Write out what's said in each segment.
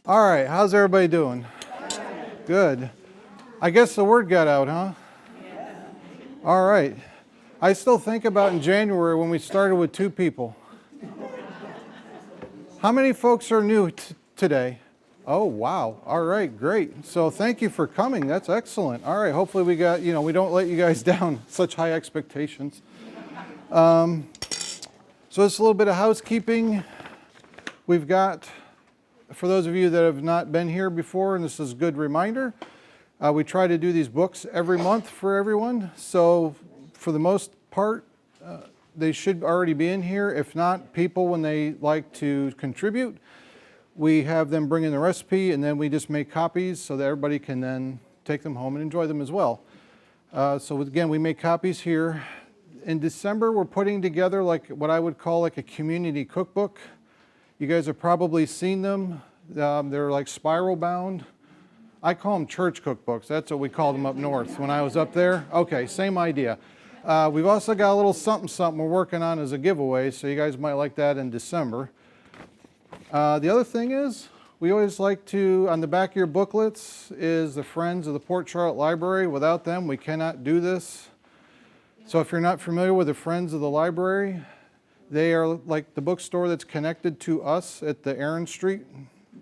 All right, how's everybody doing? Good. I guess the word got out, huh? All right. I still think about in January when we started with 2 people. How many folks are new today? Oh, wow. All right, great. So thank you for coming. That's excellent. All right, hopefully we got, we don't let you guys down, such high expectations. So it's a little bit of housekeeping. We've got, for those of you that have not been here before, and this is a good reminder, we try to do these books every month for everyone. So for the most part, they should already be in here. If not, people, when they like to contribute, we have them bring in the recipe, and then we just make copies so that everybody can then take them home and enjoy them as well. So again, we make copies here. In December, we're putting together like what I would call like a community cookbook. You guys have probably seen them. They're like spiral bound. I call them church cookbooks. That's what we called them up north when I was up there. Okay, same idea. We've also got a little something we're working on as a giveaway, so you guys might like that in December. The other thing is, we always like to, on the back of your booklets, is the Friends of the Port Charlotte Library. Without them, we cannot do this. So if you're not familiar with the Friends of the Library, they are like the bookstore that's connected to us at the Aaron Street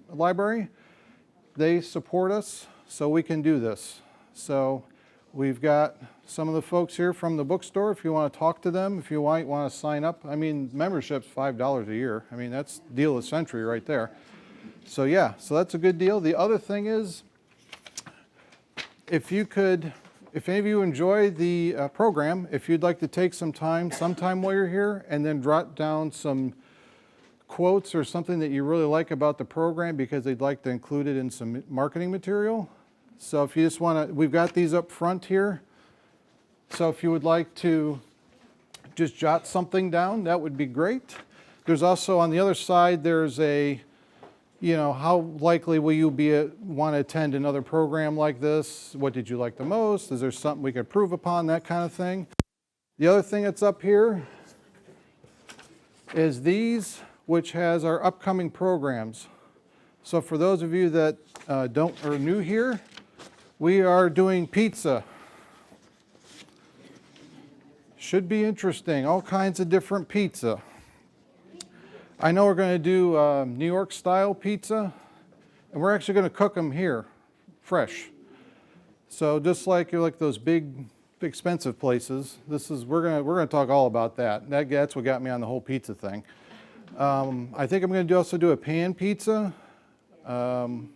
Library. They support us so we can do this. So we've got some of the folks here from the bookstore. If you want to talk to them, if you want to sign up. I mean, membership's $5 a year. I mean, that's deal of the century right there. So yeah, so that's a good deal. The other thing is, if any of you enjoy the program, if you'd like to take some time sometime while you're here and then jot down some quotes or something that you really like about the program because they'd like to include it in some marketing material. So if you just want to, we've got these up front here. So if you would like to just jot something down, that would be great. There's also on the other side, there's a, how likely will you want to attend another program like this? What did you like the most? Is there something we could improve upon? That kind of thing. The other thing that's up here is these, which has our upcoming programs. So for those of you that are new here, we are doing pizza. Should be interesting, all kinds of different pizza. I know we're going to do New York style pizza, and we're actually going to cook them here, fresh. So just like those big expensive places, we're going to talk all about that. That's what got me on the whole pizza thing. I think I'm going to also do a pan pizza.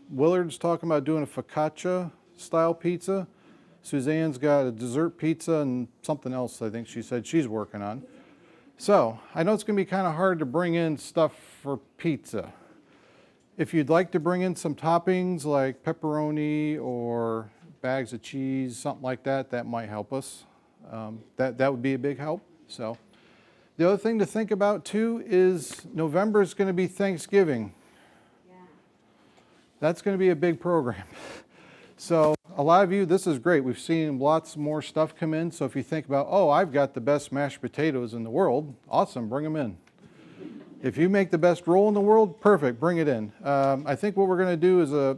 Willard's talking about doing a focaccia style pizza. Suzanne's got a dessert pizza and something else I think she said she's working on. So I know it's going to be kind of hard to bring in stuff for pizza. If you'd like to bring in some toppings like pepperoni or bags of cheese, something like that, that might help us. That would be a big help. So the other thing to think about too is November is going to be Thanksgiving. Yeah. That's going to be a big program. So a lot of you, this is great. We've seen lots more stuff come in. So if you think about, oh, I've got the best mashed potatoes in the world, awesome, bring them in. If you make the best roll in the world, perfect, bring it in. I think what we're going to do is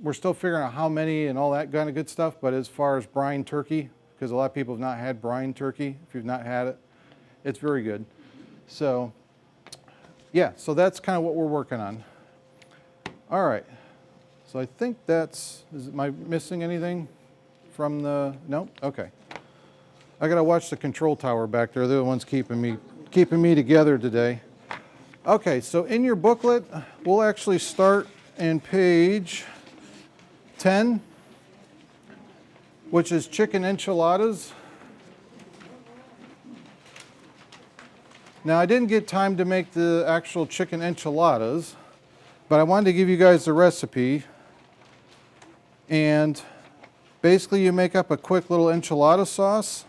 we're still figuring out how many and all that kind of good stuff. But as far as brine turkey, because a lot of people have not had brine turkey, if you've not had it, it's very good. So yeah, so that's kind of what we're working on. All right. So I think am I missing anything from no? Okay. I got to watch the control tower back there. They're the ones keeping me together today. Okay, so in your booklet, we'll actually start in page 10, which is chicken enchiladas. Now, I didn't get time to make the actual chicken enchiladas, but I wanted to give you guys the recipe. And basically you make up a quick little enchilada sauce.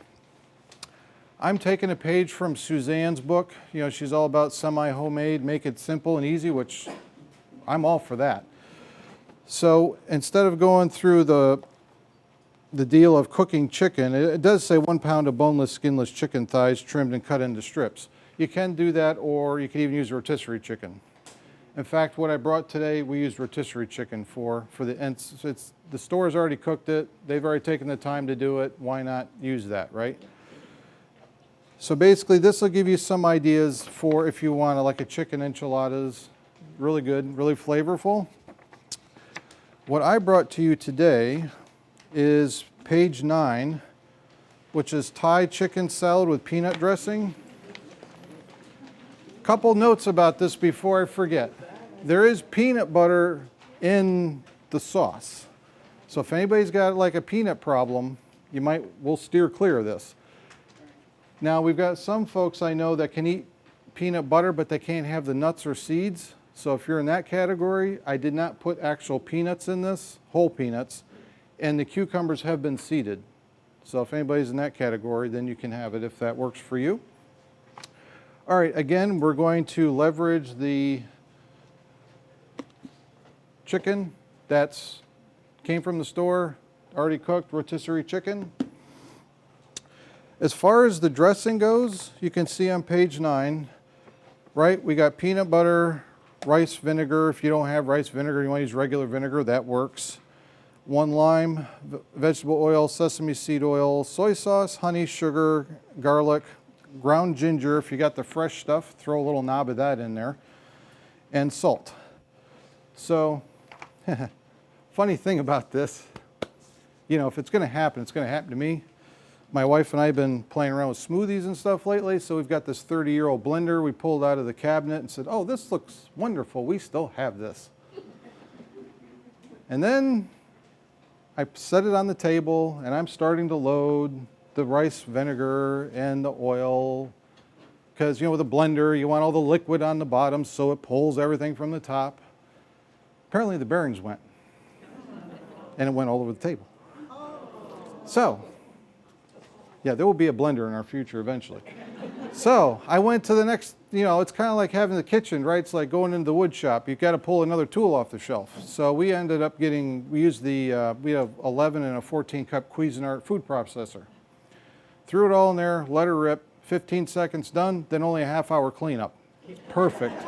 I'm taking a page from Suzanne's book. She's all about semi-homemade, make it simple and easy, which I'm all for that. So instead of going through the deal of cooking chicken, it does say 1 pound of boneless, skinless chicken thighs trimmed and cut into strips. You can do that, or you can even use rotisserie chicken. In fact, what I brought today, we used rotisserie chicken for the, and the store's already cooked it. They've already taken the time to do it. Why not use that, right? So basically, this will give you some ideas for if you want like a chicken enchiladas. Really good, really flavorful. What I brought to you today is page 9, which is Thai chicken salad with peanut dressing. Couple notes about this before I forget. There is peanut butter in the sauce. So if anybody's got like a peanut problem, we'll steer clear of this. Now we've got some folks I know that can eat peanut butter, but they can't have the nuts or seeds. So if you're in that category, I did not put actual peanuts in this, whole peanuts, and the cucumbers have been seeded. So if anybody's in that category, then you can have it if that works for you. All right, again, we're going to leverage the chicken that's came from the store, already cooked rotisserie chicken. As far as the dressing goes, you can see on page 9, right, we got peanut butter, rice vinegar. If you don't have rice vinegar, you want to use regular vinegar, that works. 1 lime, vegetable oil, sesame seed oil, soy sauce, honey, sugar, garlic, ground ginger. If you got the fresh stuff, throw a little knob of that in there, and salt. So, funny thing about this, you know, if it's going to happen, it's going to happen to me. My wife and I have been playing around with smoothies and stuff lately, so we've got this 30-year-old blender we pulled out of the cabinet and said, oh, this looks wonderful. We still have this. And then I set it on the table, and I'm starting to load the rice vinegar and the oil, because, you know, with a blender, you want all the liquid on the bottom so it pulls everything from the top. Apparently the bearings went, and it went all over the table. So, yeah, there will be a blender in our future eventually. So I went to the next, you know, it's kind of like having the kitchen, right? It's like going into the wood shop. You've got to pull another tool off the shelf. So we ended up getting, we used the, we have 11 and a 14 cup Cuisinart food processor. Threw it all in there, let her rip, 15 seconds done, then only a half-hour cleanup. Perfect.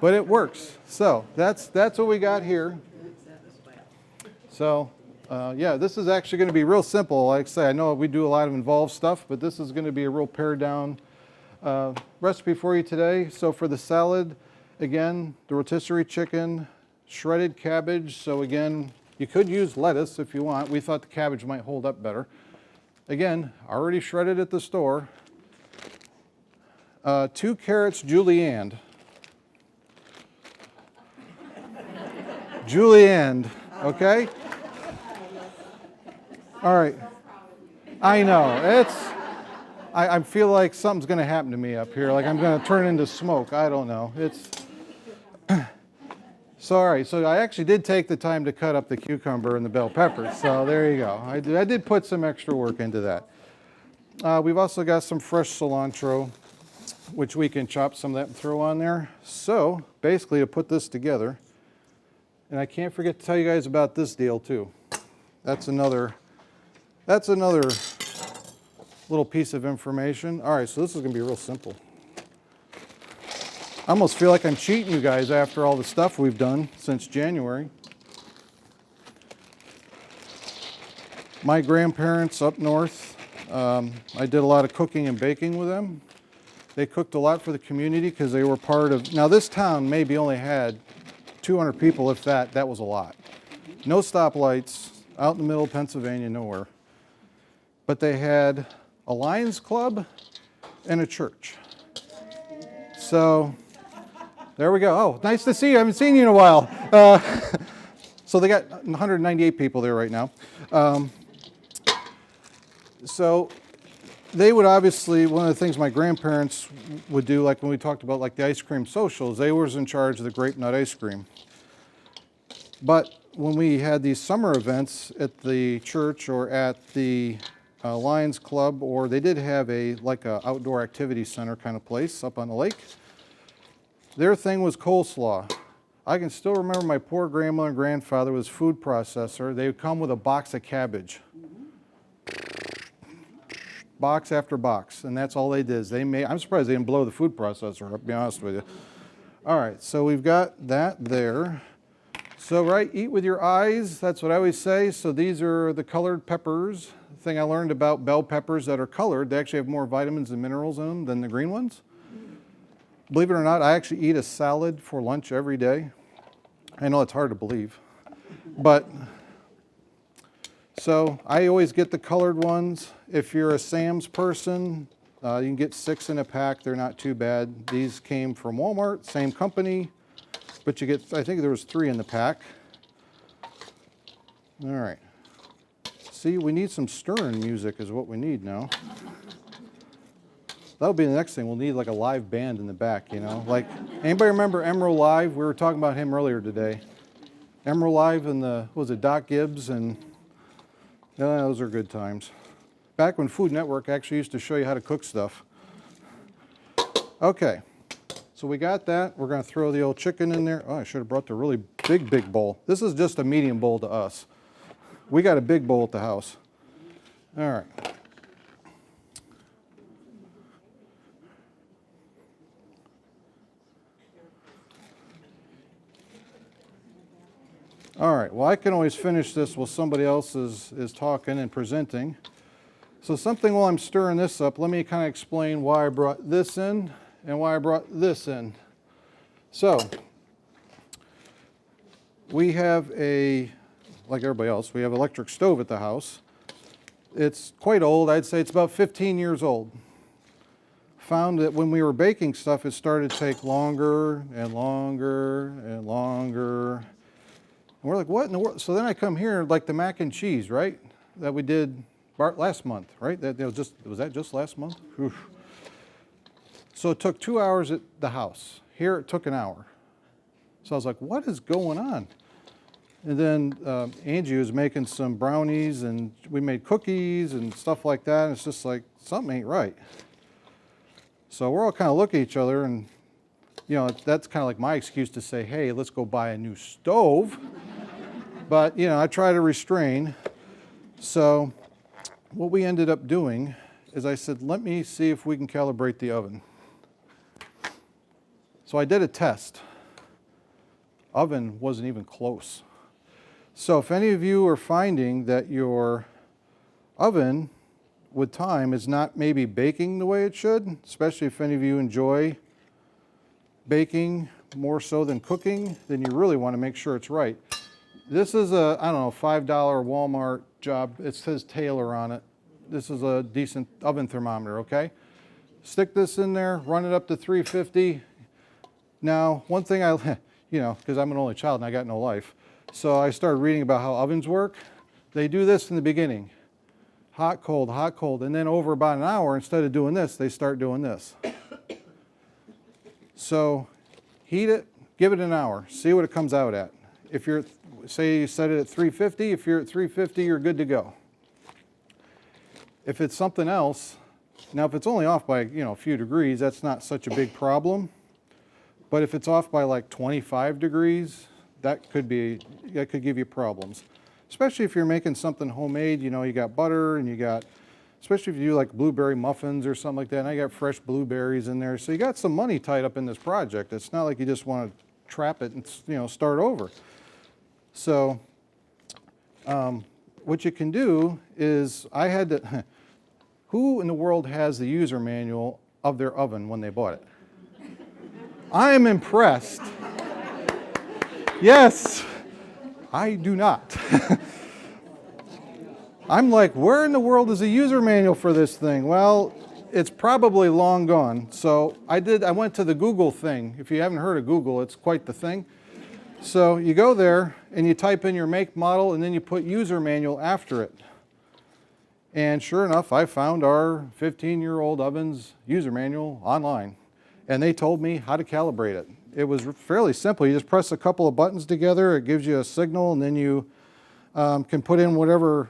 But it works. So that's what we got here. So yeah, this is actually going to be real simple. Like I say, I know we do a lot of involved stuff, but this is going to be a real pared down recipe for you today. So for the salad, again, the rotisserie chicken, shredded cabbage. So again, you could use lettuce if you want. We thought the cabbage might hold up better. Again, already shredded at the store. 2 carrots julienned. Julienned, okay? All right. I know. I feel like something's going to happen to me up here. Like I'm going to turn into smoke. I don't know. So, all right. So I actually did take the time to cut up the cucumber and the bell peppers. So there you go. I did put some extra work into that. We've also got some fresh cilantro, which we can chop some of that and throw on there. So basically to put this together, and I can't forget to tell you guys about this deal too. That's another little piece of information. All right, so this is going to be real simple. I almost feel like I'm cheating you guys after all the stuff we've done since January. My grandparents up north, I did a lot of cooking and baking with them. They cooked a lot for the community because they were part of, now this town maybe only had 200 people, if that. That was a lot. No stoplights, out in the middle of Pennsylvania, nowhere. But they had a Lions Club and a church. So there we go. Oh, nice to see you. I haven't seen you in a while. So they got 198 people there right now. So they would obviously, one of the things my grandparents would do, like when we talked about like the ice cream socials, they was in charge of the grape nut ice cream. But when we had these summer events at the church or at the Lions Club, or they did have like a outdoor activity center kind of place up on the lake, their thing was coleslaw. I can still remember my poor grandmother and grandfather was food processor. They would come with a box of cabbage. Box after box, and that's all they did. I'm surprised they didn't blow the food processor up, to be honest with you. All right, so we've got that there. So, right, eat with your eyes, that's what I always say. So these are the colored peppers. The thing I learned about bell peppers that are colored, they actually have more vitamins and minerals in them than the green ones. Believe it or not, I actually eat a salad for lunch every day. I know it's hard to believe, but so I always get the colored ones. If you're a Sam's person, you can get 6 in a pack. They're not too bad. These came from Walmart, same company, but you get, I think there was 3 in the pack. All right. See, we need some stirring music is what we need now. That'll be the next thing. We'll need like a live band in the back, you know. Like, anybody remember Emerald Live? We were talking about him earlier today. Emerald Live and what was it, Doc Gibbs? And yeah, those are good times. Back when Food Network actually used to show you how to cook stuff. Okay, so we got that. We're going to throw the old chicken in there. Oh, I should have brought the really big bowl. This is just a medium bowl to us. We got a big bowl at the house. All right. All right, well, I can always finish this while somebody else is talking and presenting. So something while I'm stirring this up, let me kind of explain why I brought this in and why I brought this in. So we have like everybody else, we have an electric stove at the house. It's quite old. I'd say it's about 15 years old. Found that when we were baking stuff, it started to take longer and longer and longer. And we're like, what in the world? So then I come here, like the mac and cheese, right? That we did last month, right? Was that just last month? Oof. So it took 2 hours at the house. Here it took an hour. So I was like, what is going on? And then Angie was making some brownies and we made cookies and stuff like that. And it's just like, something ain't right. So we're all kind of looking at each other and, you know, that's kind of like my excuse to say, hey, let's go buy a new stove. But, you know, I try to restrain. So what we ended up doing is I said, let me see if we can calibrate the oven. So I did a test. Oven wasn't even close. So if any of you are finding that your oven with time is not maybe baking the way it should, especially if any of you enjoy baking more so than cooking, then you really want to make sure it's right. This is a, I don't know, $5 Walmart job. It says Taylor on it. This is a decent oven thermometer, okay? Stick this in there, run it up to 350. Now, one thing you know, because I'm an only child and I got no life, so I started reading about how ovens work. They do this in the beginning. Hot, cold, and then over about an hour, instead of doing this, they start doing this. So heat it, give it an hour, see what it comes out at. If you're, say you set it at 350, if you're at 350, you're good to go. If it's something else, now if it's only off by, you know, a few degrees, that's not such a big problem. But if it's off by like 25 degrees, that could give you problems. Especially if you're making something homemade, you know, you got butter and you got, especially if you do like blueberry muffins or something like that, and I got fresh blueberries in there. So you got some money tied up in this project. It's not like you just want to trap it and, you know, start over. So what you can do is, I had to, who in the world has the user manual of their oven when they bought it? I am impressed. Yes, I do not. I'm like, where in the world is the user manual for this thing? Well, it's probably long gone. So I went to the Google thing. If you haven't heard of Google, it's quite the thing. So you go there and you type in your make, model, and then you put user manual after it. And sure enough, I found our 15-year-old oven's user manual online. And they told me how to calibrate it. It was fairly simple. You just press a couple of buttons together, it gives you a signal, and then you can put in whatever,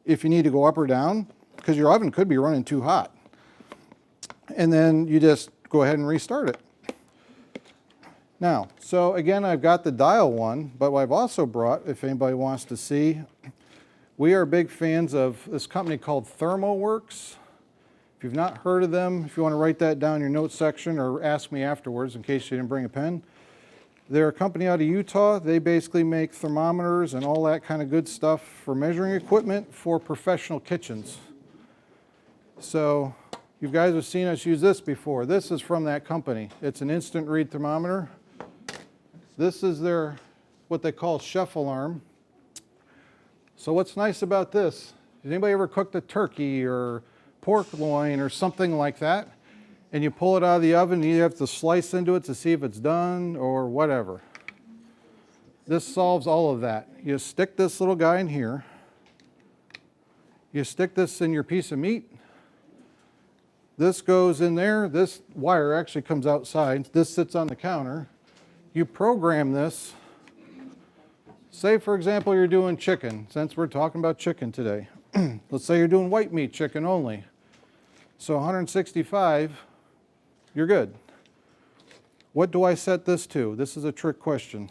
if you need to go up or down, because your oven could be running too hot. And then you just go ahead and restart it. Now, so again, I've got the dial one, but what I've also brought, if anybody wants to see, we are big fans of this company called ThermoWorks. If If you've not heard of them, if you want to write that down in your notes section or ask me afterwards in case you didn't bring a pen. They're a company out of Utah. They basically make thermometers and all that kind of good stuff for measuring equipment for professional kitchens. So you guys have seen us use this before. This is from that company. It's an instant read thermometer. This is their, what they call chef alarm. So what's nice about this, has anybody ever cooked a turkey or pork loin or something like that? And you pull it out of the oven, and you have to slice into it to see if it's done or whatever. This solves all of that. You stick this little guy in here. You stick this in your piece of meat. This goes in there. This wire actually comes outside. This sits on the counter. You program this. Say, for example, you're doing chicken, since we're talking about chicken today. Let's say you're doing white meat chicken only. So 165. You're good. What do I set this to? This is a trick question.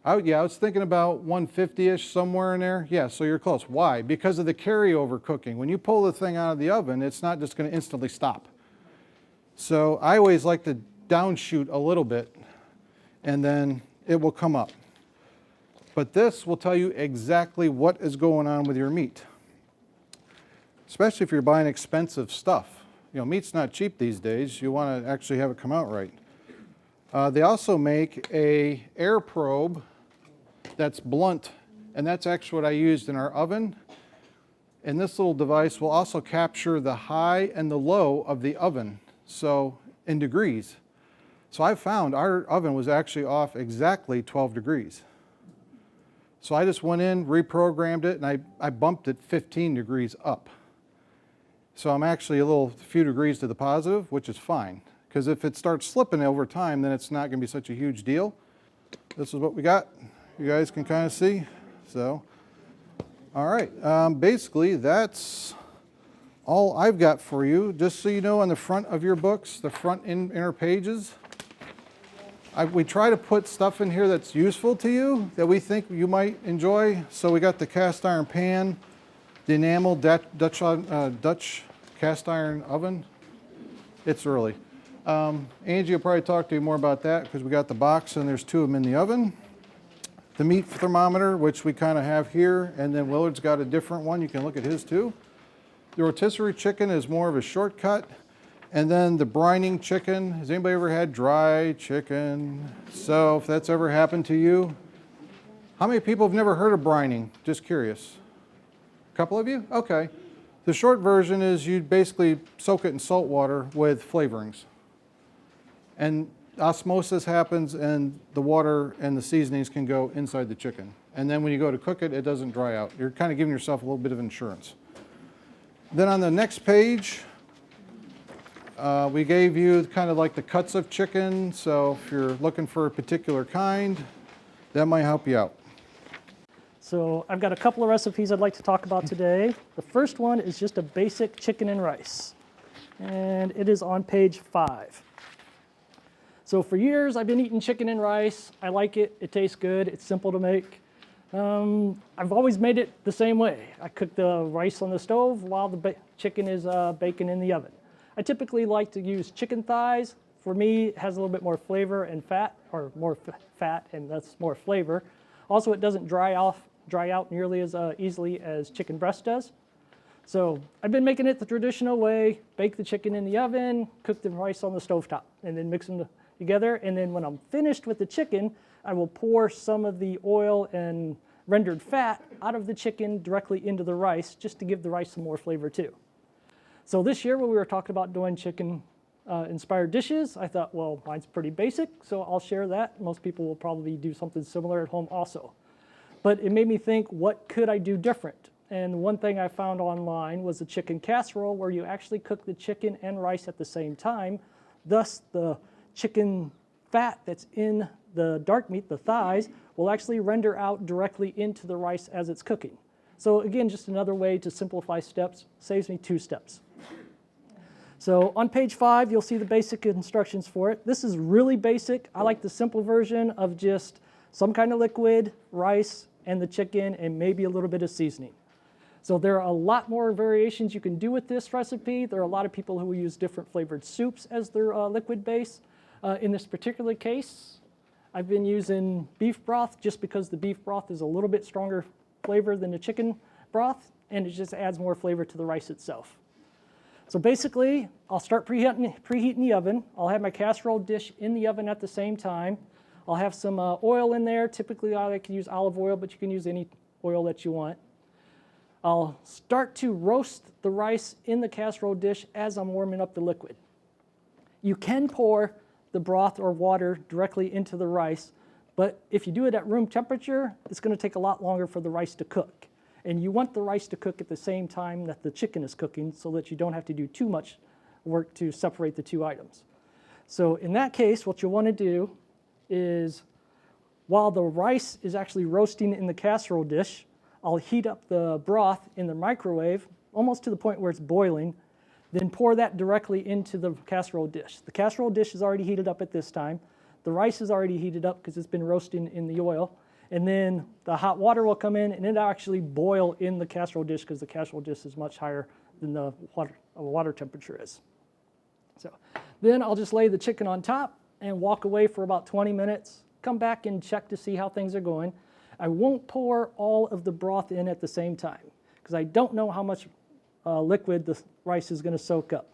I was thinking about 150-ish, somewhere in there. Yeah, so you're close. Why? Because of the carryover cooking. When you pull the thing out of the oven, it's not just going to instantly stop. So I always like to downshoot a little bit, and then it will come up. But this will tell you exactly what is going on with your meat. Especially if you're buying expensive stuff. You know, meat's not cheap these days. You want to actually have it come out right. They also make a air probe that's blunt, and that's actually what I used in our oven. And this little device will also capture the high and the low of the oven, so in degrees. So I found our oven was actually off exactly 12 degrees. So I just went in, reprogrammed it, and I bumped it 15 degrees up. So I'm actually a few degrees to the positive, which is fine. Because if it starts slipping over time, then it's not going to be such a huge deal. This is what we got. You guys can kind of see. So, all right. Basically, that's all I've got for you. Just so you know, on the front of your books, the front inner pages, we try to put stuff in here that's useful to you, that we think you might enjoy. So we got the cast iron pan, the enamel Dutch cast iron oven. It's early. Angie will probably talk to you more about that because we got the box and there's 2 of them in the oven. The meat thermometer, which we kind of have here, and then Willard's got a different one. You can look at his too. The rotisserie chicken is more of a shortcut. And then the brining chicken. Has anybody ever had dry chicken? So if that's ever happened to you, how many people have never heard of brining? Just curious. A couple of you? Okay. The short version is you basically soak it in salt water with flavorings. And osmosis happens and the water and the seasonings can go inside the chicken. And then when you go to cook it, it doesn't dry out. You're kind of giving yourself a little bit of insurance. Then on the next page, we gave you kind of like the cuts of chicken. So if you're looking for a particular kind, that might help you out. So I've got a couple of recipes I'd like to talk about today. The first one is just a basic chicken and rice, and it is on page 5. So for years I've been eating chicken and rice. I like it. It tastes good. It's simple to make. I've always made it the same way. I cook the rice on the stove while the chicken is baking in the oven. I typically like to use chicken thighs. For me, it has a little bit more flavor and fat, or more fat and that's more flavor. Also, it doesn't dry out nearly as easily as chicken breast does. So I've been making it the traditional way, bake the chicken in the oven, cook the rice on the stovetop, and then mix them together. And then when I'm finished with the chicken, I will pour some of the oil and rendered fat out of the chicken directly into the rice, just to give the rice some more flavor too. So this year when we were talking about doing chicken inspired dishes, I thought, well, mine's pretty basic, so I'll share that. Most people will probably do something similar at home also. But it made me think, what could I do different? And one thing I found online was a chicken casserole where you actually cook the chicken and rice at the same time. Thus, the chicken fat that's in the dark meat, the thighs, will actually render out directly into the rice as it's cooking. So again, just another way to simplify steps, saves me 2 steps. So on page 5, you'll see the basic instructions for it. This is really basic. I like the simple version of just some kind of liquid, rice, and the chicken, and maybe a little bit of seasoning. So there are a lot more variations you can do with this recipe. There are a lot of people who use different flavored soups as their liquid base. In this particular case, I've been using beef broth just because the beef broth is a little bit stronger flavor than the chicken broth, and it just adds more flavor to the rice itself. So basically, I'll start preheating the oven. I'll have my casserole dish in the oven at the same time. I'll have some oil in there. Typically, I like to use olive oil, but you can use any oil that you want. I'll start to roast the rice in the casserole dish as I'm warming up the liquid. You can pour the broth or water directly into the rice, but if you do it at room temperature, it's going to take a lot longer for the rice to cook. And you want the rice to cook at the same time that the chicken is cooking so that you don't have to do too much work to separate the two items. So in that case, what you'll want to do is, while the rice is actually roasting in the casserole dish, I'll heat up the broth in the microwave almost to the point where it's boiling, then pour that directly into the casserole dish. The casserole dish is already heated up at this time. The rice is already heated up because it's been roasting in the oil. And then the hot water will come in and it'll actually boil in the casserole dish because the casserole dish is much higher than the water temperature is. So then I'll just lay the chicken on top and walk away for about 20 minutes, come back and check to see how things are going. I won't pour all of the broth in at the same time because I don't know how much liquid the rice is going to soak up.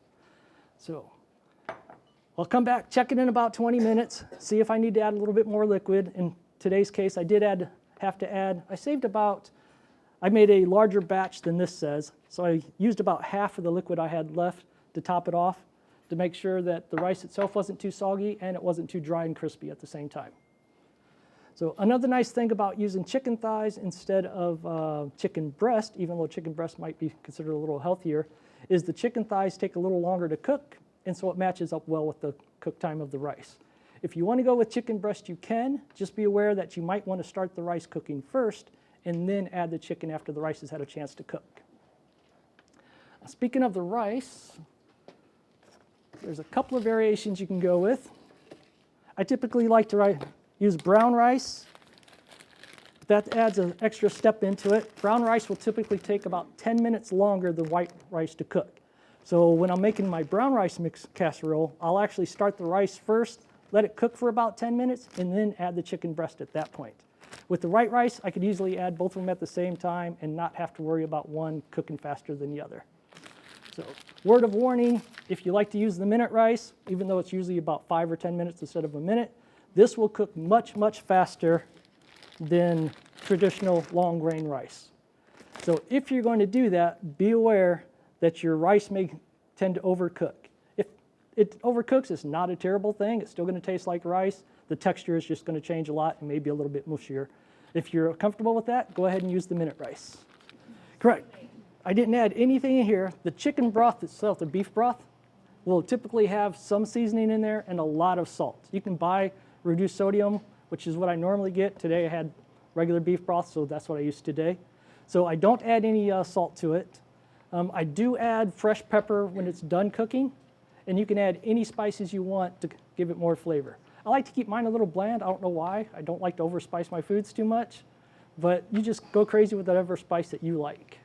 So I'll come back, check it in about 20 minutes, see if I need to add a little bit more liquid. In today's case, I did have to add, I made a larger batch than this says, so I used about half of the liquid I had left to top it off to make sure that the rice itself wasn't too soggy and it wasn't too dry and crispy at the same time. So another nice thing about using chicken thighs instead of chicken breast, even though chicken breast might be considered a little healthier, is the chicken thighs take a little longer to cook, and so it matches up well with the cook time of the rice. If you want to go with chicken breast, you can. Just be aware that you might want to start the rice cooking first and then add the chicken after the rice has had a chance to cook. Speaking of the rice, there's a couple of variations you can go with. I typically like to use brown rice. That adds an extra step into it. Brown rice will typically take about 10 minutes longer than white rice to cook. So when I'm making my brown rice mix casserole, I'll actually start the rice first, let it cook for about 10 minutes, and then add the chicken breast at that point. With the white rice, I could easily add both of them at the same time and not have to worry about one cooking faster than the other. So, word of warning, if you like to use the minute rice, even though it's usually about 5 or 10 minutes instead of a minute, this will cook much, much faster than traditional long grain rice. So if you're going to do that, be aware that your rice may tend to overcook. If it overcooks, it's not a terrible thing. It's still going to taste like rice. The texture is just going to change a lot and maybe a little bit mushier. If you're comfortable with that, go ahead and use the minute rice. Correct. I didn't add anything in here. The chicken broth itself, the beef broth, will typically have some seasoning in there and a lot of salt. You can buy reduced sodium, which is what I normally get. Today I had regular beef broth, so that's what I used today. So I don't add any salt to it. I do add fresh pepper when it's done cooking, and you can add any spices you want to give it more flavor. I like to keep mine a little bland. I don't know why. I don't like to overspice my foods too much, but you just go crazy with whatever spice that you like.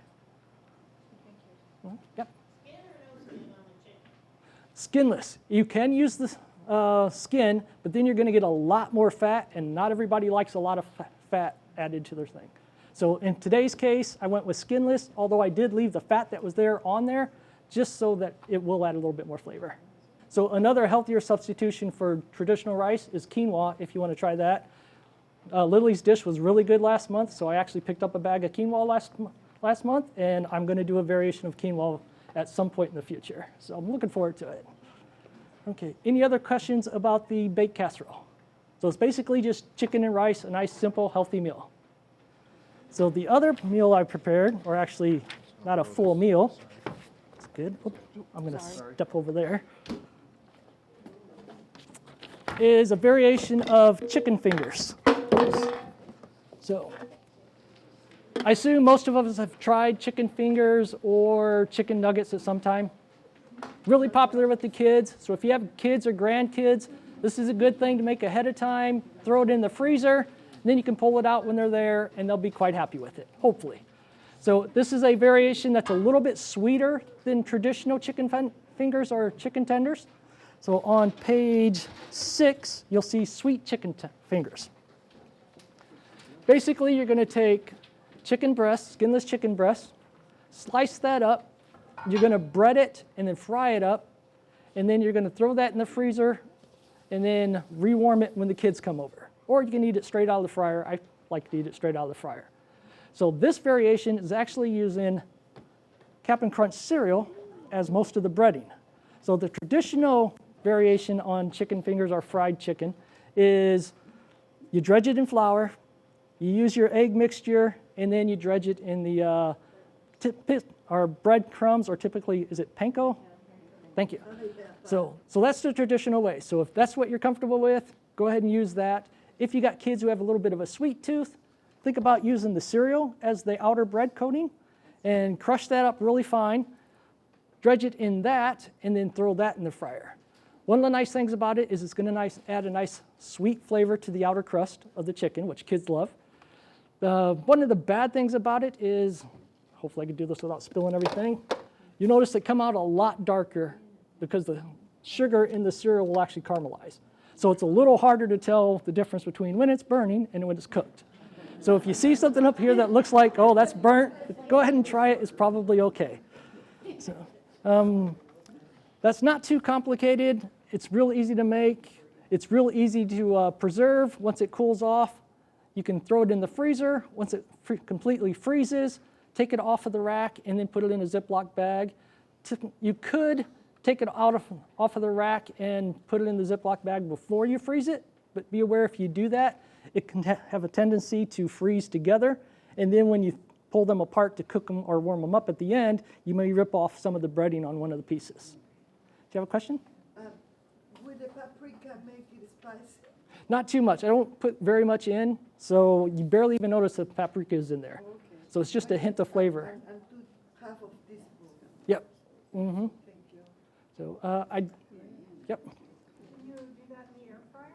Yep. Skin or no skin on the chicken? Skinless. You can use the skin, but then you're going to get a lot more fat, and not everybody likes a lot of fat added to their thing. So in today's case, I went with skinless, although I did leave the fat that was there on there, just so that it will add a little bit more flavor. So another healthier substitution for traditional rice is quinoa, if you want to try that. Lily's dish was really good last month, so I actually picked up a bag of quinoa last month, and I'm going to do a variation of quinoa at some point in the future. So I'm looking forward to it. Okay, any other questions about the baked casserole? So it's basically just chicken and rice, a nice, simple, healthy meal. So the other meal I prepared, or actually not a full meal, it's good. Oops, I'm going to step over there, is a variation of chicken fingers. So I assume most of us have tried chicken fingers or chicken nuggets at some time. Really popular with the kids. So if you have kids or grandkids, this is a good thing to make ahead of time. Throw it in the freezer, and then you can pull it out when they're there, and they'll be quite happy with it, hopefully. So this is a variation that's a little bit sweeter than traditional chicken fingers or chicken tenders. So on page 6, you'll see sweet chicken fingers. Basically, you're going to take chicken breast, skinless chicken breast, slice that up. You're going to bread it and then fry it up. And then you're going to throw that in the freezer and then rewarm it when the kids come over. Or you can eat it straight out of the fryer. I like to eat it straight out of the fryer. So this variation is actually using Cap'n Crunch cereal as most of the breading. So the traditional variation on chicken fingers or fried chicken is you dredge it in flour, you use your egg mixture, and then you dredge it in the or breadcrumbs, or typically, is it panko? Thank you. So that's the traditional way. So if that's what you're comfortable with, go ahead and use that. If you got kids who have a little bit of a sweet tooth, think about using the cereal as the outer bread coating and crush that up really fine, dredge it in that, and then throw that in the fryer. One of the nice things about it is it's going to add a nice sweet flavor to the outer crust of the chicken, which kids love. One of the bad things about it is, hopefully I can do this without spilling everything, you notice they come out a lot darker because the sugar in the cereal will actually caramelize. So it's a little harder to tell the difference between when it's burning and when it's cooked. So if you see something up here that looks like, oh, that's burnt, go ahead and try it. It's probably okay. So, that's not too complicated. It's real easy to make. It's real easy to preserve. Once it cools off, you can throw it in the freezer. Once it completely freezes, take it off of the rack and then put it in a Ziploc bag. You could take it off of the rack and put it in the Ziploc bag before you freeze it, but be aware if you do that, it can have a tendency to freeze together, and then when you pull them apart to cook them or warm them up at the end, you may rip off some of the breading on one of the pieces. Do you have a question? Would the paprika make it spicy? Not too much. I don't put very much in, so you barely even notice the paprika is in there. Okay. So it's just a hint of flavor. And half of teaspoon. Yep. Mm-hmm. Thank you. So yep. Can you do that in the air fryer?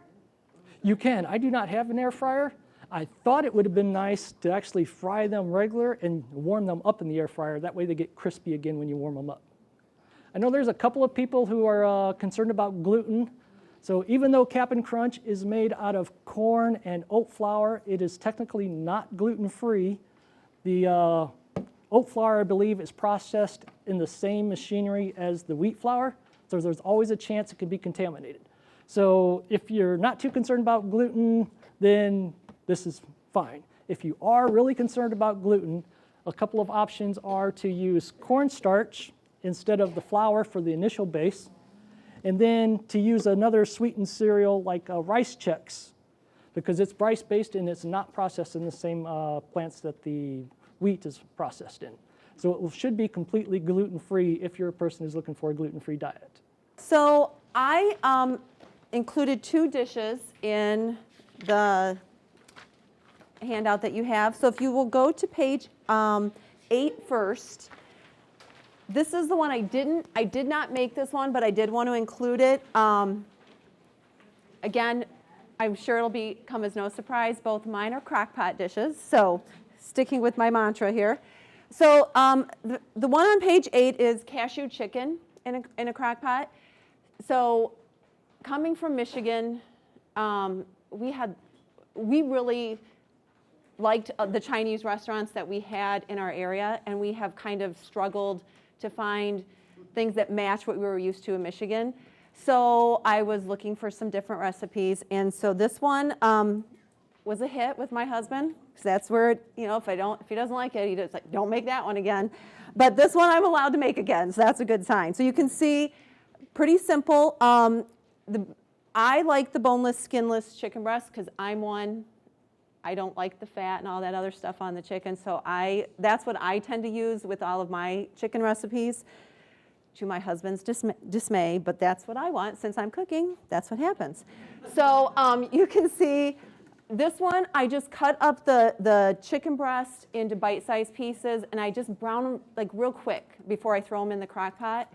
You can. I do not have an air fryer. I thought it would have been nice to actually fry them regular and warm them up in the air fryer. That way they get crispy again when you warm them up. I know there's a couple of people who are concerned about gluten. So even though Cap'n Crunch is made out of corn and oat flour, it is technically not gluten-free. The oat flour, I believe, is processed in the same machinery as the wheat flour. So there's always a chance it could be contaminated. So if you're not too concerned about gluten, then this is fine. If you are really concerned about gluten, a couple of options are to use cornstarch instead of the flour for the initial base, and then to use another sweetened cereal like Rice Chex, because it's rice-based and it's not processed in the same plants that the wheat is processed in. So it should be completely gluten-free if you're a person who's looking for a gluten-free diet. So I included 2 dishes in the handout that you have. So if you will go to page 8 first. This is the one I did not make this one, but I did want to include it. Again, I'm sure it'll come as no surprise. Both mine are crock pot dishes, so sticking with my mantra here. So the one on page 8 is cashew chicken in a crock pot. So coming from Michigan, we really liked the Chinese restaurants that we had in our area, and we have kind of struggled to find things that match what we were used to in Michigan. So I was looking for some different recipes, and so this one was a hit with my husband, because that's where, if he doesn't like it, he just like, don't make that one again. But this one I'm allowed to make again, so that's a good sign. So you can see, pretty simple. I like the boneless, skinless chicken breast because I'm one. I don't like the fat and all that other stuff on the chicken, so that's what I tend to use with all of my chicken recipes, to my husband's dismay, but that's what I want. Since I'm cooking, that's what happens. So you can see this one, I just cut up the chicken breast into bite-sized pieces, and I just brown them like real quick before I throw them in the crock pot.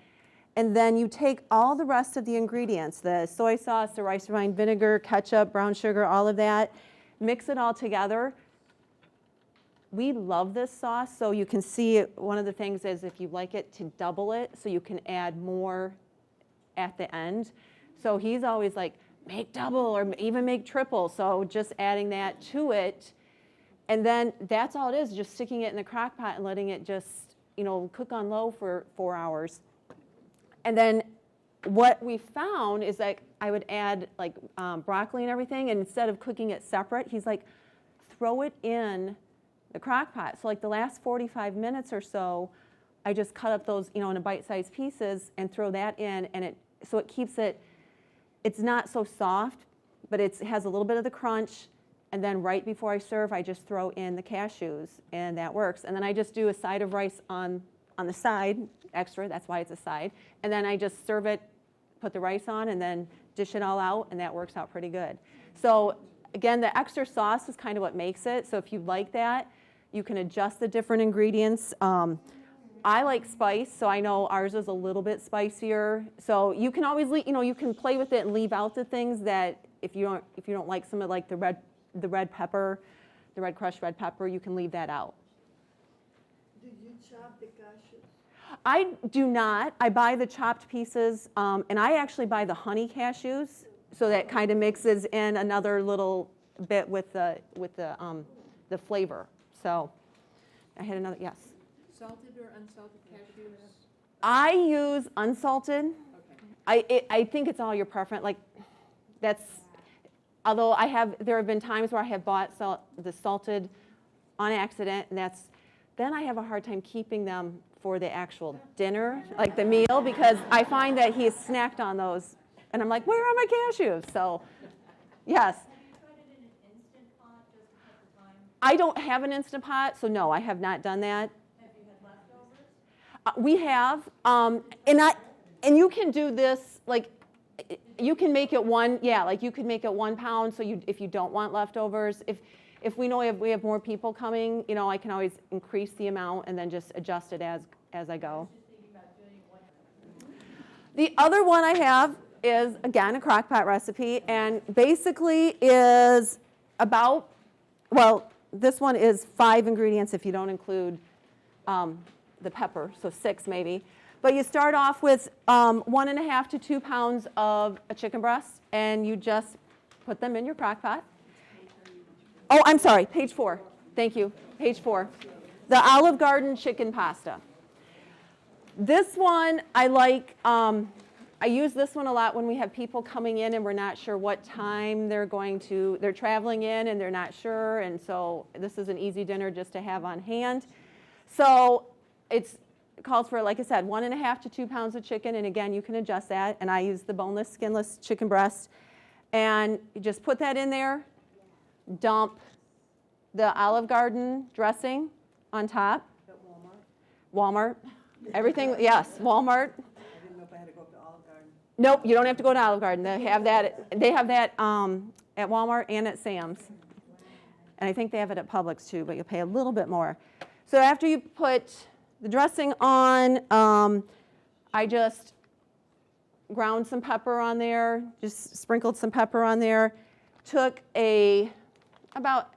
And then you take all the rest of the ingredients, the soy sauce, the rice wine vinegar, ketchup, brown sugar, all of that, mix it all together, we love this sauce, so you can see one of the things is if you like it to double it, so you can add more at the end. So he's always like, make double or even make triple. So just adding that to it. And then that's all it is, just sticking it in the crock pot and letting it just, cook on low for 4 hours. And then what we found is like I would add like broccoli and everything, and instead of cooking it separate, he's like, throw it in the crock pot. So like the last 45 minutes or so, I just cut up those, in a bite-sized pieces and throw that in, and so it keeps it, it's not so soft, but it has a little bit of the crunch. And then right before I serve, I just throw in the cashews, and that works. And then I just do a side of rice on the side, extra, that's why it's a side. And then I just serve it, put the rice on, and then dish it all out, and that works out pretty good. So again, the extra sauce is kind of what makes it. So if you like that, you can adjust the different ingredients. I like spice, so I know ours is a little bit spicier. So you can always, you can play with it and leave out the things that if you don't like some of like the red pepper, the red crushed red pepper, you can leave that out. Do you chop the cashews? I do not. I buy the chopped pieces, and I actually buy the honey cashews, so that kind of mixes in another little bit with the flavor. So I had another, yes. Salted or unsalted cashews? I use unsalted. Okay. I think it's all your preference. Like that's, although there have been times where I have bought the salted on accident, and then I have a hard time keeping them for the actual dinner, like the meal, because I find that he has snacked on those, and I'm like, where are my cashews? So, yes. I don't have an Instant Pot, so no, I have not done that. Have you had leftovers? We have, and you can do this, like, you can make it you could make it 1 pound, so if you don't want leftovers, if we know we have more people coming, I can always increase the amount and then just adjust it as I go. The other one I have is, again, a crock pot recipe, and basically is about, this one is 5 ingredients if you don't include the pepper, so 6 maybe. But you start off with 1.5 to 2 pounds of a chicken breast, and you just put them in your crock pot. Oh, I'm sorry, page 4. Thank you, page 4. The Olive Garden chicken pasta. This one I like. I use this one a lot when we have people coming in and we're not sure what time they're traveling in and they're not sure, and so this is an easy dinner just to have on hand. So it calls for, like I said, 1.5 to 2 pounds of chicken, and again, you can adjust that, and I use the boneless, skinless chicken breast, and you just put that in there, dump the Olive Garden dressing on top. At Walmart? Walmart, everything, yes, Walmart. I didn't know if I had to go up to Olive Garden. Nope, you don't have to go to Olive Garden. They have that at Walmart and at Sam's. And I think they have it at Publix too, but you'll pay a little bit more. So after you put the dressing on, I just ground some pepper on there, just sprinkled some pepper on there, took about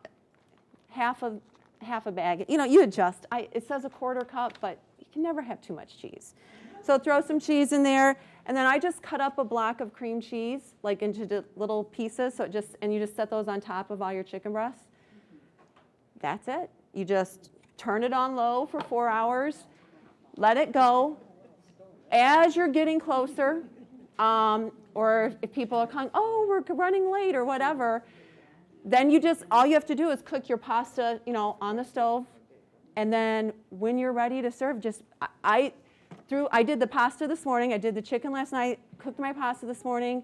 half a bag. You adjust. It says a 1/4 cup, but you can never have too much cheese. So throw some cheese in there, and then I just cut up a block of cream cheese, like into the little pieces. So and you just set those on top of all your chicken breasts. That's it. You just turn it on low for 4 hours, let it go. As you're getting closer, or if people are coming, we're running late or whatever, then all you have to do is cook your pasta, on the stove, and then when you're ready to serve, I did the pasta this morning. I did the chicken last night, cooked my pasta this morning,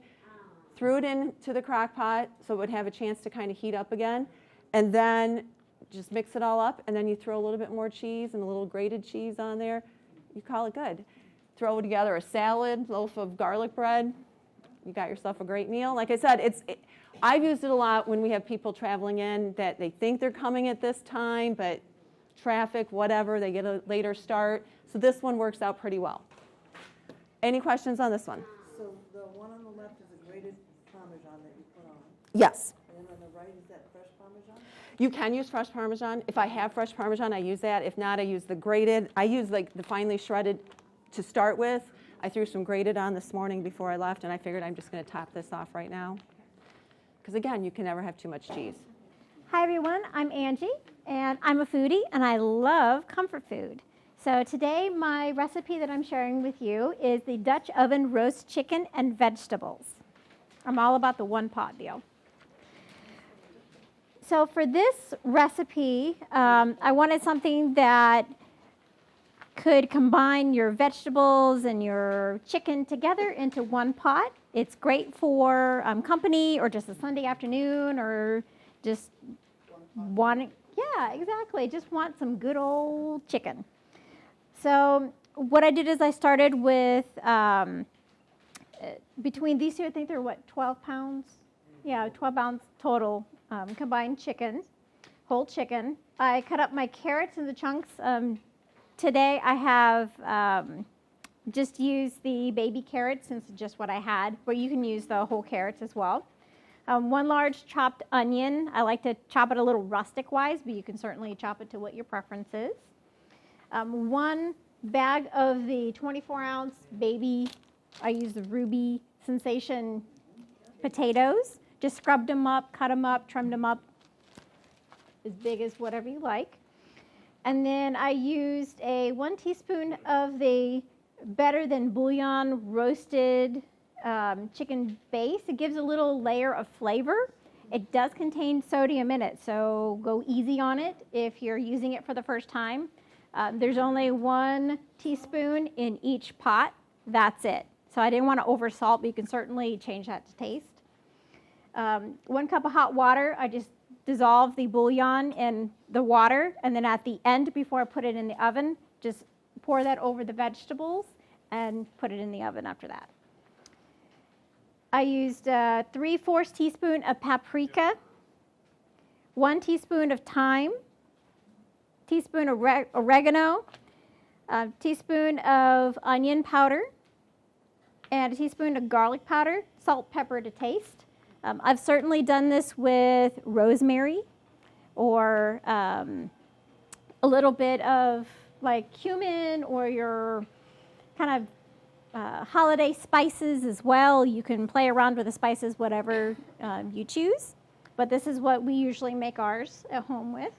threw it into the crock pot so it would have a chance to kind of heat up again, and then just mix it all up, and then you throw a little bit more cheese and a little grated cheese on there. You call it good. Throw together a salad, loaf of garlic bread. You got yourself a great meal. Like I said, I've used it a lot when we have people traveling in that they think they're coming at this time, but traffic, whatever, they get a later start. So this one works out pretty well. Any questions on this one? So the one on the left is a grated Parmesan that you put on, Yes. and then on the right is that fresh Parmesan? You can use fresh Parmesan. If I have fresh Parmesan, I use that. If not, I use the grated. I use like the finely shredded to start with. I threw some grated on this morning before I left, and I figured I'm just going to top this off right now. Because again, you can never have too much cheese. Hi everyone, I'm Angie, and I'm a foodie, and I love comfort food. So today my recipe that I'm sharing with you is the Dutch oven roast chicken and vegetables. I'm all about the one pot deal. So for this recipe, I wanted something that could combine your vegetables and your chicken together into one pot. It's great for company or just a Sunday afternoon or just wanting, yeah, exactly, just want some good old chicken. So what I did is I started with, between these two, I think they're what, 12 pounds? Yeah, 12 pounds total combined chicken, whole chicken. I cut up my carrots into chunks. Today I have just used the baby carrots since it's just what I had, but you can use the whole carrots as well. One large chopped onion. I like to chop it a little rustic-wise, but you can certainly chop it to what your preference is. One bag of the 24-ounce baby, I use the Ruby Sensation potatoes. Just scrubbed them up, cut them up, trimmed them up as big as whatever you like. And then I used 1 teaspoon of the Better Than Bouillon roasted chicken base. It gives a little layer of flavor. It does contain sodium in it, so go easy on it if you're using it for the first time. There's only 1 teaspoon in each pot. That's it. So I didn't want to over salt, but you can certainly change that to taste. 1 cup of hot water. I just dissolve the bouillon in the water, and then at the end, before I put it in the oven, just pour that over the vegetables and put it in the oven after that. I used 3/4 teaspoon of paprika, 1 teaspoon of thyme, teaspoon of oregano, a teaspoon of onion powder, and a teaspoon of garlic powder, salt, pepper to taste. I've certainly done this with rosemary or a little bit of like cumin or your kind of holiday spices as well. You can play around with the spices, whatever you choose. But this is what we usually make ours at home with.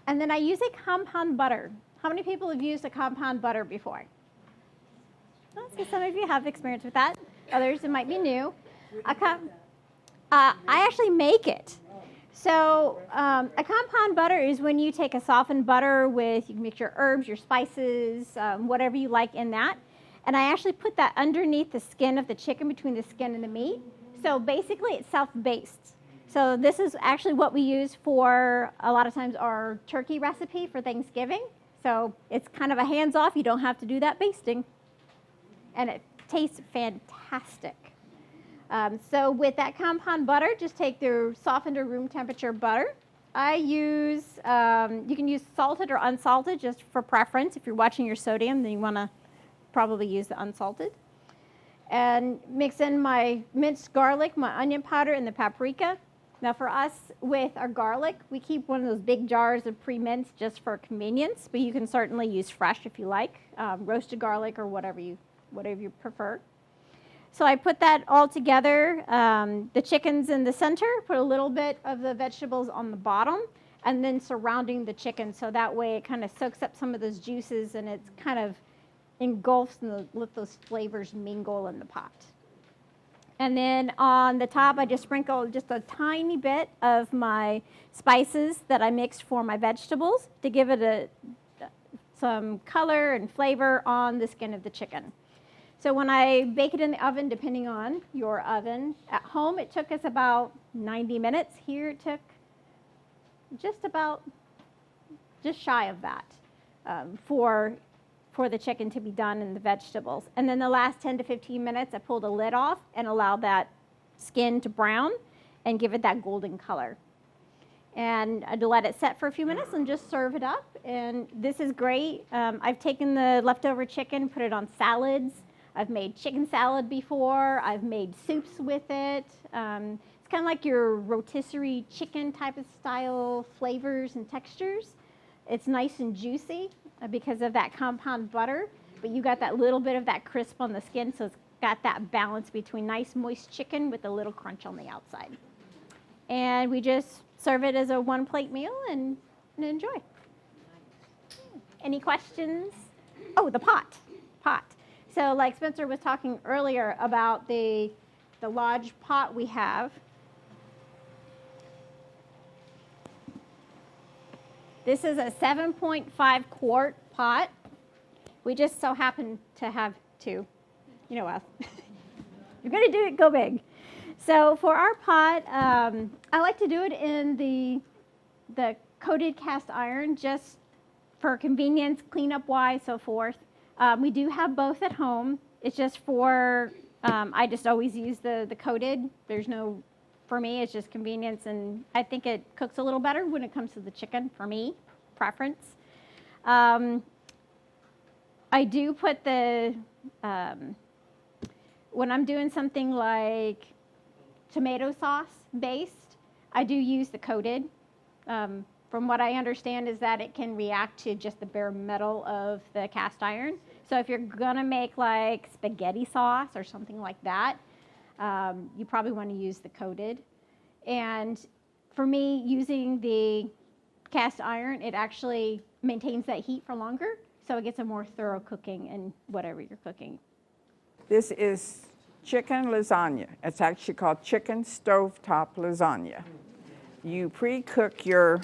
And then I use a compound butter. How many people have used a compound butter before? Well, so some of you have experience with that. Others, it might be new. I actually make it. So a compound butter is when you take a softened butter with, you can mix your herbs, your spices, whatever you like in that. And I actually put that underneath the skin of the chicken, between the skin and the meat. So basically it's self-based. So this is actually what we use for a lot of times our turkey recipe for Thanksgiving. So it's kind of a hands-off. You don't have to do that basting. And it tastes fantastic. So with that compound butter, just take the softened or room temperature butter. I use, you can use salted or unsalted just for preference. If you're watching your sodium, then you want to probably use the unsalted. And mix in my minced garlic, my onion powder, and the paprika. Now for us, with our garlic, we keep one of those big jars of pre-minced just for convenience, but you can certainly use fresh if you like, roasted garlic or whatever you prefer. So I put that all together, the chicken's in the center, put a little bit of the vegetables on the bottom, and then surrounding the chicken, so that way it kind of soaks up some of those juices and it's kind of engulfs and let those flavors mingle in the pot. And then on the top, I just sprinkle just a tiny bit of my spices that I mixed for my vegetables to give it some color and flavor on the skin of the chicken. So when I bake it in the oven, depending on your oven, at home it took us about 90 minutes. Here it took just shy of that for the chicken to be done and the vegetables. And then the last 10 to 15 minutes, I pulled the lid off and allowed that skin to brown and give it that golden color. And I'd let it set for a few minutes and just serve it up. And this is great. I've taken the leftover chicken, put it on salads. I've made chicken salad before. I've made soups with it. It's kind of like your rotisserie chicken type of style flavors and textures. It's nice and juicy because of that compound butter, but you got that little bit of that crisp on the skin, so it's got that balance between nice moist chicken with a little crunch on the outside. And we just serve it as a one-plate meal and enjoy. Any questions? Oh, the pot. So like Spencer was talking earlier about the large pot we have. This is a 7.5 quart pot. We just so happen to have two. You know us. You're going to do it, go big. So for our pot, I like to do it in the coated cast iron just for convenience, cleanup wise, so forth. We do have both at home. It's just for, I just always use the coated. There's no, for me, it's just convenience, and I think it cooks a little better when it comes to the chicken, for me, preference. I do put when I'm doing something like tomato sauce based, I do use the coated. From what I understand is that it can react to just the bare metal of the cast iron. So if you're gonna make like spaghetti sauce or something like that, you probably want to use the coated. And for me, using the cast iron, it actually maintains that heat for longer, so it gets a more thorough cooking in whatever you're cooking. This is chicken lasagna. It's actually called chicken stovetop lasagna. You pre-cook your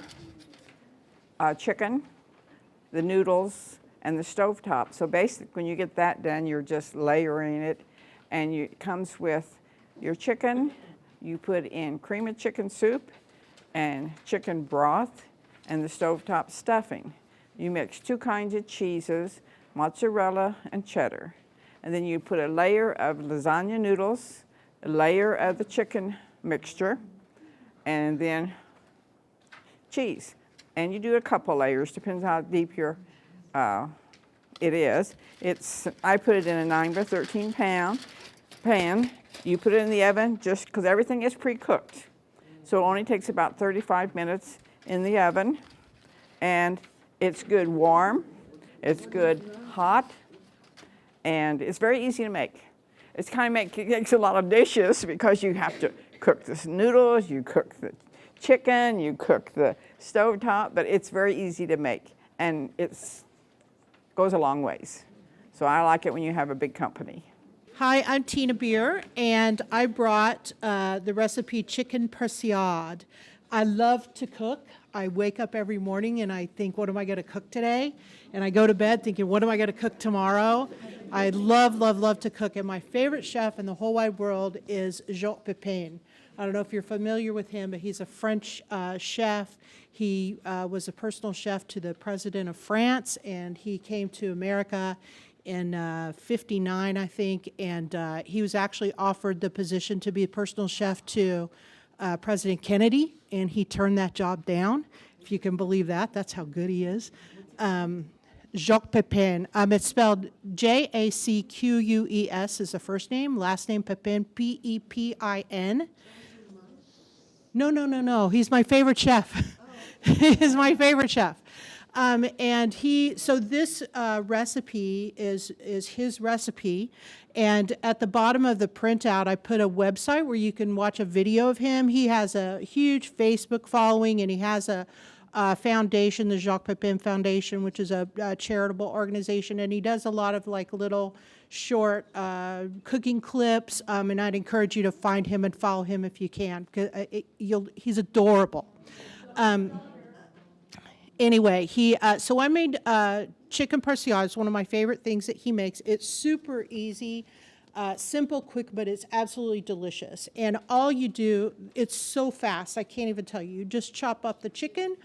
chicken, the noodles, and the stovetop. So basically, when you get that done, you're just layering it, and it comes with your chicken. You put in cream of chicken soup and chicken broth and the stovetop stuffing. You mix 2 kinds of cheeses, mozzarella and cheddar. And then you put a layer of lasagna noodles, a layer of the chicken mixture, and then cheese. And you do a couple layers, depends how deep your it is. I put it in a 9 by 13 pan. You put it in the oven just because everything is pre-cooked. So it only takes about 35 minutes in the oven. And it's good warm, it's good hot, and it's very easy to make. It's kind of makes a lot of dishes because you have to cook the noodles, you cook the chicken, you cook the stovetop, but it's very easy to make, and it goes a long ways. So I like it when you have a big company. Hi, I'm Tina Beer, and I brought the recipe chicken persillade. I love to cook. I wake up every morning and I think, what am I going to cook today? And I go to bed thinking, what am I going to cook tomorrow? I love, love, love to cook. And my favorite chef in the whole wide world is Jacques Pepin. I don't know if you're familiar with him, but he's a French chef. He was a personal chef to the president of France, and he came to America in 59, I think, and he was actually offered the position to be a personal chef to President Kennedy, and he turned that job down, if you can believe that. That's how good he is. Jacques Pepin. It's spelled Jacques is the first name, last name Pepin, Pepin. No. He's my favorite chef. He's my favorite chef. And so this recipe is his recipe. And at the bottom of the printout, I put a website where you can watch a video of him. He has a huge Facebook following, and he has a foundation, the Jacques Pepin Foundation, which is a charitable organization. And he does a lot of like little short cooking clips. And I'd encourage you to find him and follow him if you can, because he's adorable. Anyway, so I made chicken persillade. It's one of my favorite things that he makes. It's super easy, simple, quick, but it's absolutely delicious. And all you do, it's so fast, I can't even tell you. You just chop up the chicken,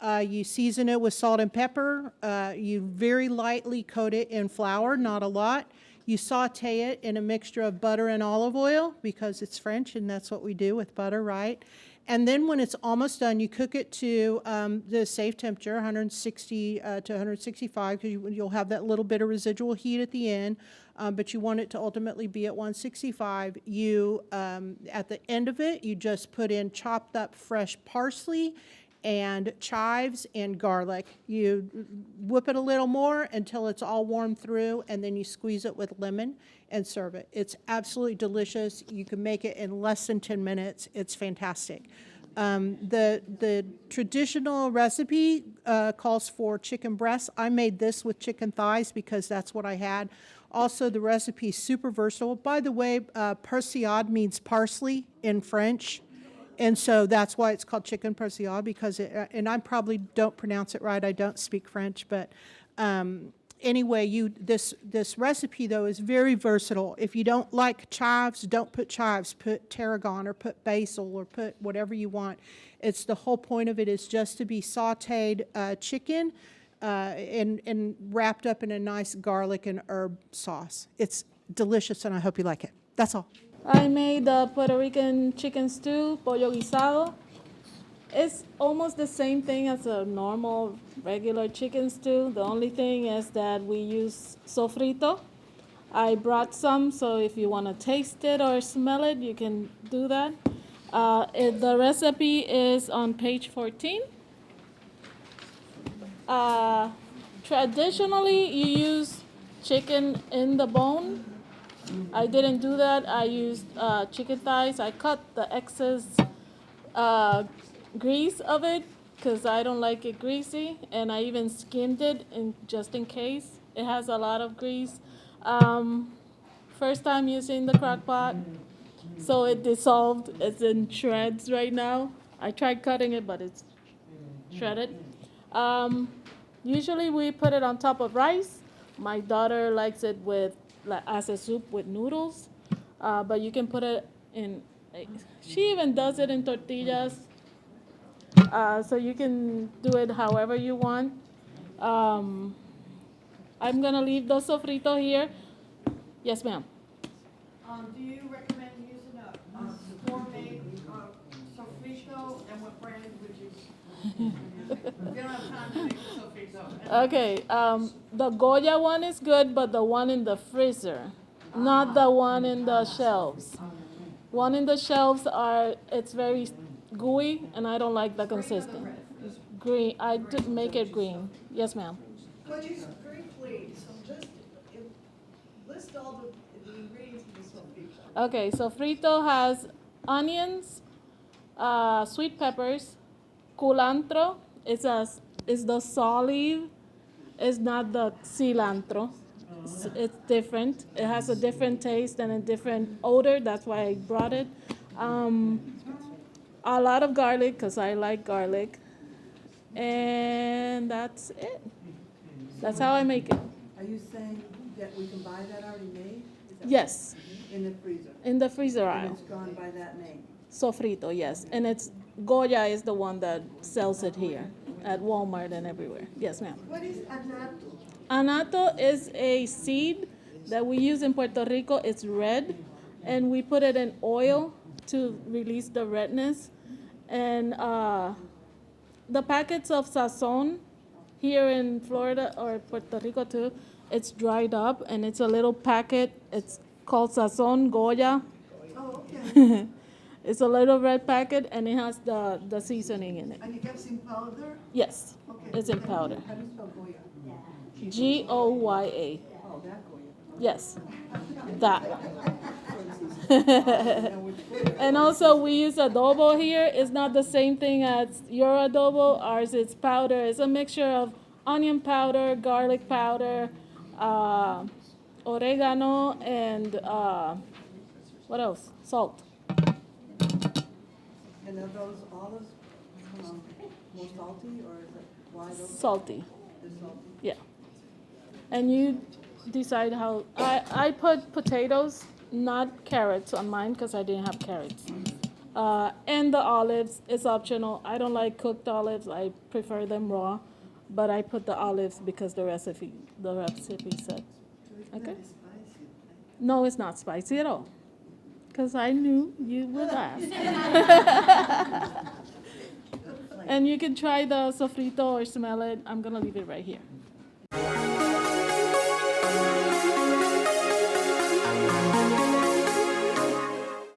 you season it with salt and pepper, you very lightly coat it in flour, not a lot. You saute it in a mixture of butter and olive oil because it's French and that's what we do with butter, right? And then when it's almost done, you cook it to the safe temperature, 160 to 165, because you'll have that little bit of residual heat at the end. But you want it to ultimately be at 165. You, at the end of it, you just put in chopped up fresh parsley and chives and garlic. You whip it a little more until it's all warmed through, and then you squeeze it with lemon and serve it. It's absolutely delicious. You can make it in less than 10 minutes. It's fantastic. The traditional recipe calls for chicken breasts. I made this with chicken thighs because that's what I had. Also, the recipe is super versatile. By the way, persillade means parsley in French. And so that's why it's called chicken persillade, because and I probably don't pronounce it right. I don't speak French, but anyway, this recipe though is very versatile. If you don't like chives, don't put chives. Put tarragon or put basil or put whatever you want. It's the whole point of it is just to be sautéed chicken and wrapped up in a nice garlic and herb sauce. It's delicious, and I hope you like it. That's all. I made the Puerto Rican chicken stew, pollo guisado. It's almost the same thing as a normal, regular chicken stew. The only thing is that we use sofrito. I brought some, so if you want to taste it or smell it, you can do that. The recipe is on page 14. Traditionally, you use chicken in the bone. I didn't do that. I used chicken thighs. I cut the excess grease of it because I don't like it greasy, and I even skimmed it just in case. It has a lot of grease. First time using the crock pot, so it dissolved. It's in shreds right now. I tried cutting it, but it's shredded. Usually we put it on top of rice. My daughter likes it as a soup with noodles, but you can put it in, she even does it in tortillas, so you can do it however you want. I'm gonna leave the sofrito here. Yes, ma'am. Do you recommend using a store-made sofrito, and what brand would you? If you don't have time to make the sofrito. Okay, the Goya one is good, but the one in the freezer, not the one in the shelves. One in the shelves it's very gooey, and I don't like the consistency. Green, I did make it green. Yes, ma'am. Could you briefly, so just list all the ingredients of the sofrito? Okay, sofrito has onions, sweet peppers, culantro. It's the saw leaf. It's not the cilantro. It's different. It has a different taste and a different odor. That's why I brought it. A lot of garlic because I like garlic. And that's it. That's how I make it. Are you saying that we can buy that already made? Is that Yes, in the freezer? in the freezer And aisle. it's gone by that name? Sofrito, yes. And it's Goya is the one that sells it here at Walmart and everywhere. Yes, ma'am. What is anato? Anato is a seed that we use in Puerto Rico. It's red, and we put it in oil to release the redness. And the packets of sazon here in Florida or Puerto Rico too, it's dried up, and it's a little packet. It's called Sazon Goya. Oh, okay. It's a little red packet, and it has the seasoning in it. And it comes in powder? Yes, Okay. it's in powder. How do you spell Goya? Goya. Oh, that Goya. Yes, that. And also we use adobo here. It's not the same thing as your adobo. Ours is powder. It's a mixture of onion powder, garlic powder, oregano, and what else? Salt. And are those olives more salty, or is it wide open? Salty. They're salty? Yeah. And you decide how. I put potatoes, not carrots on mine because I didn't have carrots. And the olives is optional. I don't like cooked olives. I prefer them raw. But I put the olives because the recipe said. So it's Okay. not spicy, right? No, it's not spicy at all. because I knew you would ask. And you can try the sofrito or smell it. I'm gonna leave it right here.